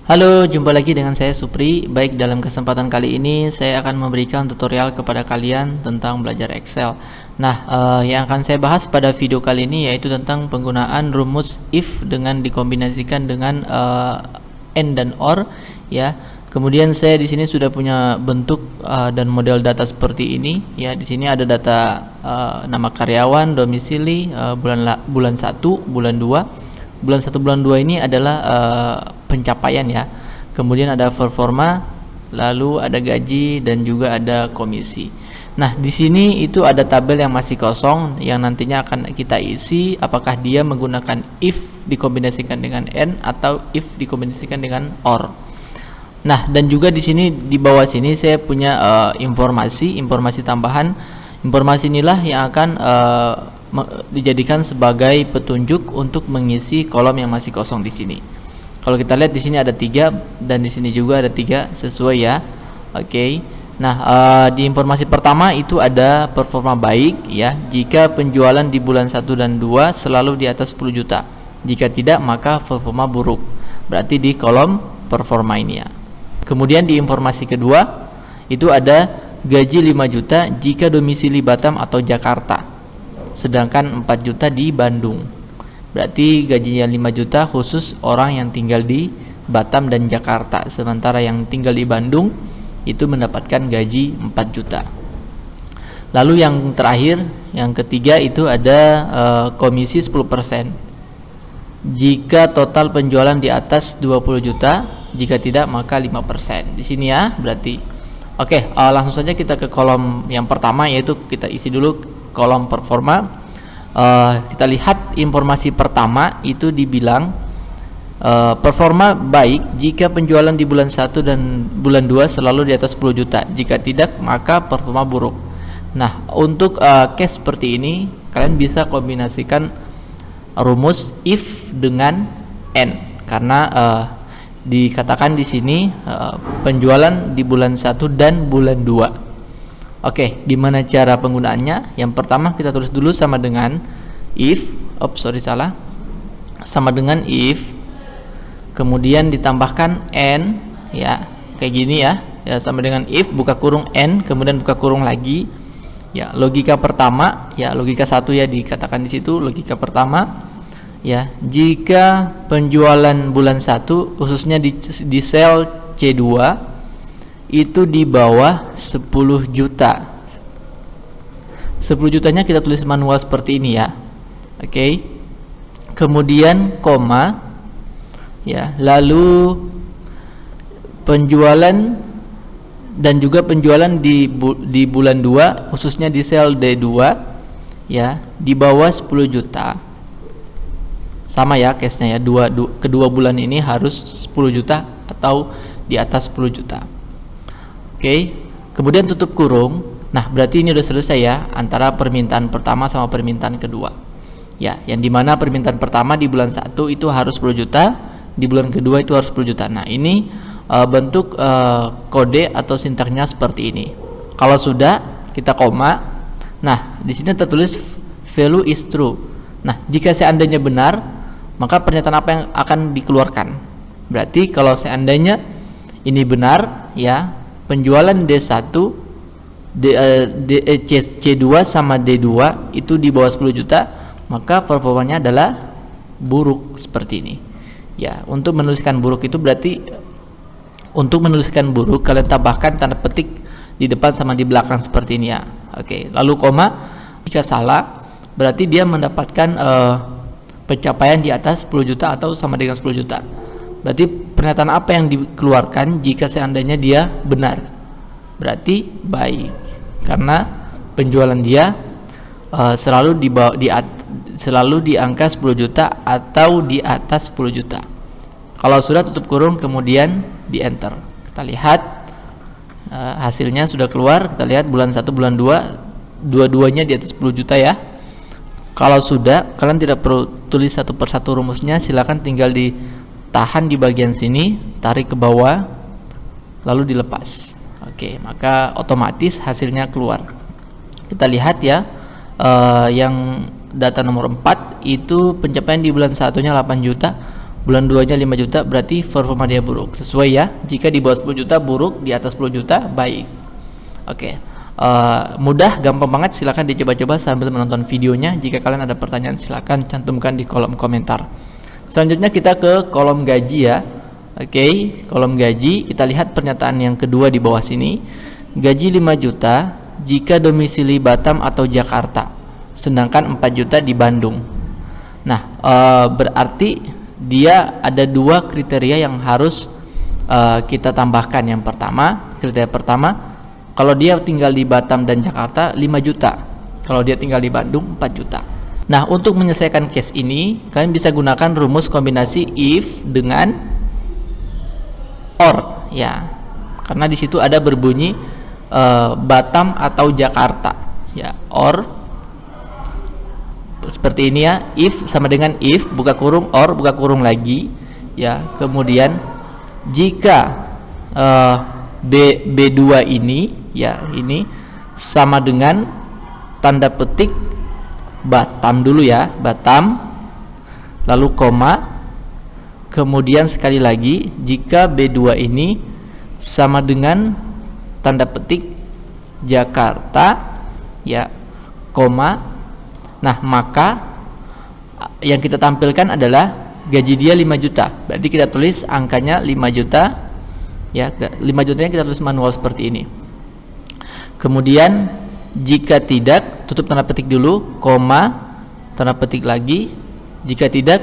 Halo, jumpa lagi dengan saya Supri. Baik, dalam kesempatan kali ini saya akan memberikan tutorial kepada kalian tentang belajar Excel. Nah, yang akan saya bahas pada video kali ini yaitu tentang penggunaan rumus if dengan dikombinasikan dengan and dan or, ya. Kemudian saya di sini sudah punya bentuk dan model data seperti ini, ya. Di sini ada data nama karyawan, domisili, bulan 1, bulan 2. Bulan 1, bulan 2 ini adalah pencapaian, ya. Kemudian ada performa, lalu ada gaji dan juga ada komisi. Nah, di sini itu ada tabel yang masih kosong yang nantinya akan kita isi apakah dia menggunakan if dikombinasikan dengan and atau if dikombinasikan dengan or. Nah, dan juga di sini di bawah sini saya punya informasi tambahan. Informasi inilah yang akan dijadikan sebagai petunjuk untuk mengisi kolom yang masih kosong di sini. Kalau kita lihat di sini ada 3 dan di sini juga ada 3 sesuai, ya. Oke. Nah, di informasi pertama itu ada performa baik, ya, jika penjualan di bulan 1 dan 2 selalu di atas 10 juta. Jika tidak, maka performa buruk. Berarti di kolom performa ini, ya. Kemudian di informasi kedua itu ada gaji 5 juta jika domisili Batam atau Jakarta, sedangkan 4 juta di Bandung. Berarti gajinya 5 juta khusus orang yang tinggal di Batam dan Jakarta, sementara yang tinggal di Bandung itu mendapatkan gaji 4 juta. Lalu yang terakhir, yang ketiga itu ada komisi 10% jika total penjualan di atas 20 juta, jika tidak maka 5%. Di sini, ya, berarti. Oke, langsung saja kita ke kolom yang pertama, yaitu kita isi dulu kolom performa. Kita lihat informasi pertama itu dibilang performa baik jika penjualan di bulan 1 dan bulan 2 selalu di atas 10 juta. Jika tidak, maka performa buruk. Nah, untuk case seperti ini kalian bisa kombinasikan rumus if dengan and, karena dikatakan di sini penjualan di bulan 1 dan bulan 2. Oke, gimana cara penggunaannya? Yang pertama kita tulis dulu sama dengan if, sama dengan if, kemudian ditambahkan and, ya, kayak gini, ya, sama dengan if buka kurung and, kemudian buka kurung lagi, ya. Logika pertama, ya, logika 1, ya, dikatakan di situ logika pertama, ya, jika penjualan bulan 1 khususnya di sel C2 itu di bawah 10 juta. 10 jutanya kita tulis manual seperti ini, ya. Oke. Kemudian koma, ya, lalu penjualan dan juga penjualan di bulan 2 khususnya di sel D2, ya, di bawah 10 juta. Sama, ya, case-nya, ya. Kedua bulan ini harus 10 juta atau di atas 10 juta. Oke, kemudian tutup kurung. Nah, berarti ini udah selesai, ya, antara permintaan pertama sama permintaan kedua, ya, yang dimana permintaan pertama di bulan 1 itu harus 10 juta, di bulan kedua itu harus 10 juta. Nah, ini bentuk kode atau sintaksnya seperti ini. Kalau sudah, kita koma. Nah, di sini tertulis value is true. Nah, jika seandainya benar, maka pernyataan apa yang akan dikeluarkan? Berarti kalau seandainya ini benar, ya, penjualan D1 C2 sama D2 itu di bawah 10 juta, maka performanya adalah buruk seperti ini, ya. Untuk menuliskan buruk itu berarti untuk menuliskan buruk kalian tambahkan tanda petik di depan sama di belakang seperti ini, ya. Oke, lalu koma. Jika salah berarti dia mendapatkan pencapaian di atas 10 juta atau sama dengan 10 juta. Berarti pernyataan apa yang dikeluarkan jika seandainya dia benar? Berarti baik, karena penjualan dia selalu di angka 10 juta atau di atas 10 juta. Kalau sudah, tutup kurung kemudian di enter. Kita lihat hasilnya sudah keluar. Kita lihat bulan 1, bulan 2 dua-duanya di atas 10 juta, ya. Kalau sudah, kalian tidak perlu tulis satu persatu rumusnya, silakan tinggal ditahan di bagian sini, tarik ke bawah, lalu dilepas. Oke, maka otomatis hasilnya keluar. Kita lihat, ya, yang data nomor 4 itu pencapaian di bulan 1-nya 8 juta, bulan 2 nya 5 juta, berarti performa dia buruk. Sesuai ya, jika di bawah 10 juta buruk, di atas 10 juta baik. Oke. Mudah, gampang banget, silahkan dicoba-coba sambil menonton videonya. Jika kalian ada pertanyaan silahkan cantumkan di kolom komentar. Selanjutnya kita ke kolom gaji ya. Oke, kolom gaji, kita lihat pernyataan yang kedua di bawah sini. Gaji 5 juta jika domisili Batam atau Jakarta, sedangkan 4 juta di Bandung. Nah, berarti dia ada dua kriteria yang harus kita tambahkan. Yang pertama, kriteria pertama, kalau dia tinggal di Batam dan Jakarta 5 juta, kalau dia tinggal di Bandung 4 juta. Nah, untuk menyelesaikan case ini kalian bisa gunakan rumus kombinasi if dengan or ya, karena di situ ada berbunyi Batam atau Jakarta ya, or seperti ini ya, if sama dengan if buka kurung, or buka kurung lagi ya. Kemudian jika B2 ini ya, ini sama dengan tanda petik Batam dulu ya, Batam, lalu koma, kemudian sekali lagi jika B2 ini sama dengan tanda petik Jakarta ya, koma. Nah, maka yang kita tampilkan adalah gaji dia 5 juta. Berarti kita tulis angkanya 5 juta ya, 5 jutanya kita tulis manual seperti ini. Kemudian jika tidak, tutup tanda petik dulu, koma, tanda petik lagi, jika tidak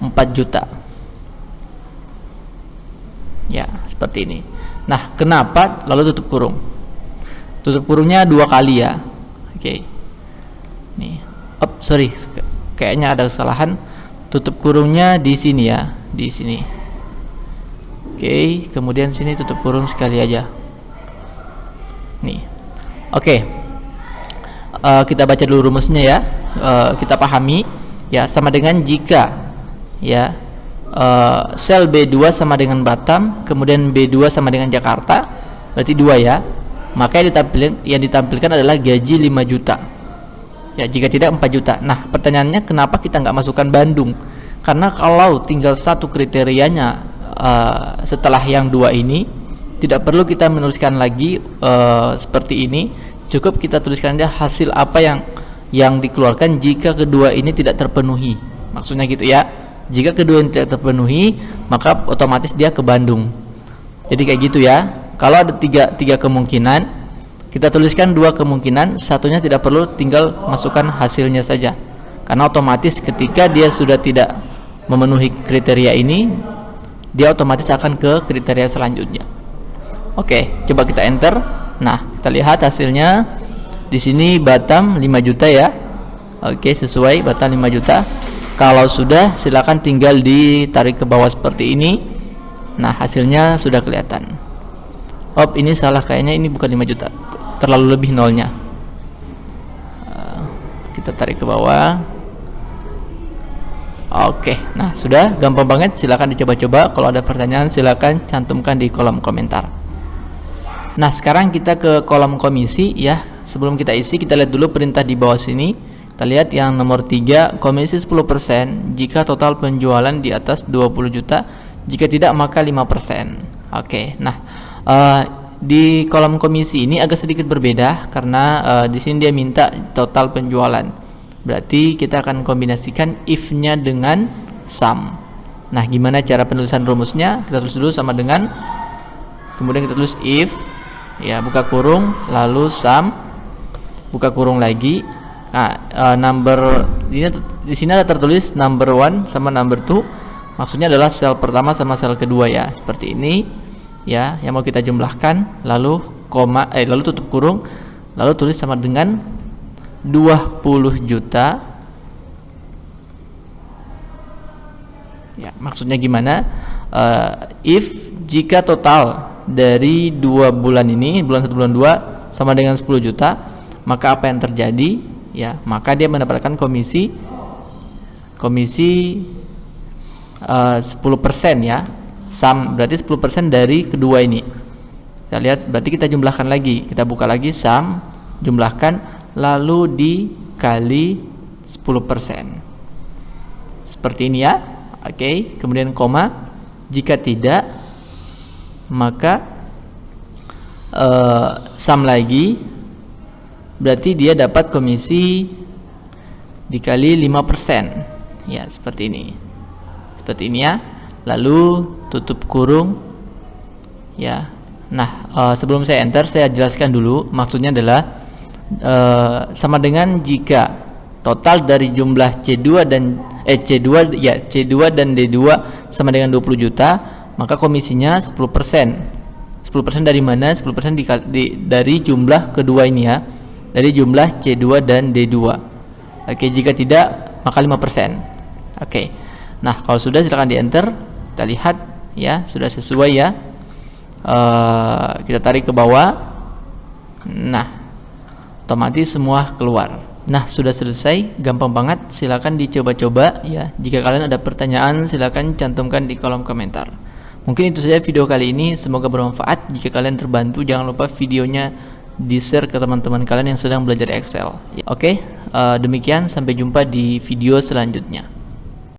4 juta ya, seperti ini. Nah, kenapa lalu tutup kurung? Tutup kurungnya 2 kali ya. Oke. Nih. Sorry, kayaknya ada kesalahan. Tutup kurungnya di sini ya, di sini. Oke, kemudian sini tutup kurung sekali aja. Nih. Oke. Kita baca dulu rumusnya ya. Kita pahami ya, sama dengan jika ya sel B2 sama dengan Batam, kemudian B2 sama dengan Jakarta, berarti 2 ya, maka yang ditampilkan adalah gaji 5 juta ya, jika tidak 4 juta. Nah, pertanyaannya kenapa kita nggak masukkan Bandung? Karena kalau tinggal satu kriterianya setelah yang 2 ini, tidak perlu kita menuliskan lagi seperti ini, cukup kita tuliskan aja hasil apa yang dikeluarkan jika kedua ini tidak terpenuhi, maksudnya gitu ya. Jika kedua yang tidak terpenuhi, maka otomatis dia ke Bandung. Jadi kayak gitu ya. Kalau ada tiga kemungkinan, kita tuliskan 2 kemungkinan, satunya tidak perlu, tinggal masukkan hasilnya saja. Karena otomatis ketika dia sudah tidak memenuhi kriteria ini, dia otomatis akan ke kriteria selanjutnya. Oke, coba kita enter. Nah, kita lihat hasilnya. Di sini Batam 5 juta ya. Oke, sesuai, Batam 5 juta. Kalau sudah, silakan tinggal ditarik ke bawah seperti ini. Nah, hasilnya sudah kelihatan. Ini salah, kayaknya ini bukan 5 juta, terlalu lebih nolnya. Kita tarik ke bawah. Oke, nah sudah, gampang banget. Silakan dicoba-coba. Kalau ada pertanyaan silakan cantumkan di kolom komentar. Nah, sekarang kita ke kolom komisi ya. Sebelum kita isi, kita lihat dulu perintah di bawah sini. Kita lihat yang nomor 3, komisi 10% jika total penjualan di atas 20 juta, jika tidak maka 5%. Oke. Nah, di kolom komisi ini agak sedikit berbeda karena di sini dia minta total penjualan. Berarti kita akan kombinasikan if-nya dengan sum. Nah, gimana cara penulisan rumusnya? Kita tulis dulu sama dengan, kemudian kita tulis if ya, buka kurung, lalu sum, buka kurung lagi. Nah, number ini di sini ada tertulis number 1 sama number 2. Maksudnya adalah sel pertama sama sel kedua ya, seperti ini ya, yang mau kita jumlahkan, lalu koma lalu tutup kurung, lalu tulis sama dengan 20 juta. Ya, maksudnya gimana? If jika total dari 2 bulan ini, bulan 1 bulan 2 sama dengan 10 juta, maka apa yang terjadi? Ya, maka dia mendapatkan komisi 10% ya. Sum berarti 10% dari kedua ini. Kita lihat, berarti kita jumlahkan lagi. Kita buka lagi sum, jumlahkan, lalu dikali 10%. Seperti ini ya. Oke, kemudian koma. Jika tidak, maka sum lagi, berarti dia dapat komisi dikali 5%. Ya, seperti ini. Seperti ini ya. Lalu tutup kurung. Ya. Nah, sebelum saya enter, saya jelaskan dulu. Maksudnya adalah sama dengan jika total dari jumlah C2 dan C2 dan D2 sama dengan 20 juta, maka komisinya 10%. 10% dari mana? 10% dari jumlah kedua ini ya. Dari jumlah C2 dan D2. Oke, jika tidak maka 5%. Oke. Nah, kalau sudah silakan di enter. Kita lihat ya, sudah sesuai ya. Kita tarik ke bawah. Nah, otomatis semua keluar. Nah, sudah selesai, gampang banget. Silakan dicoba-coba ya. Jika kalian ada pertanyaan, silakan cantumkan di kolom komentar. Mungkin itu saja video kali ini, semoga bermanfaat. Jika kalian terbantu, jangan lupa videonya di-share ke teman-teman kalian yang sedang belajar Excel. Oke, demikian, sampai jumpa di video selanjutnya.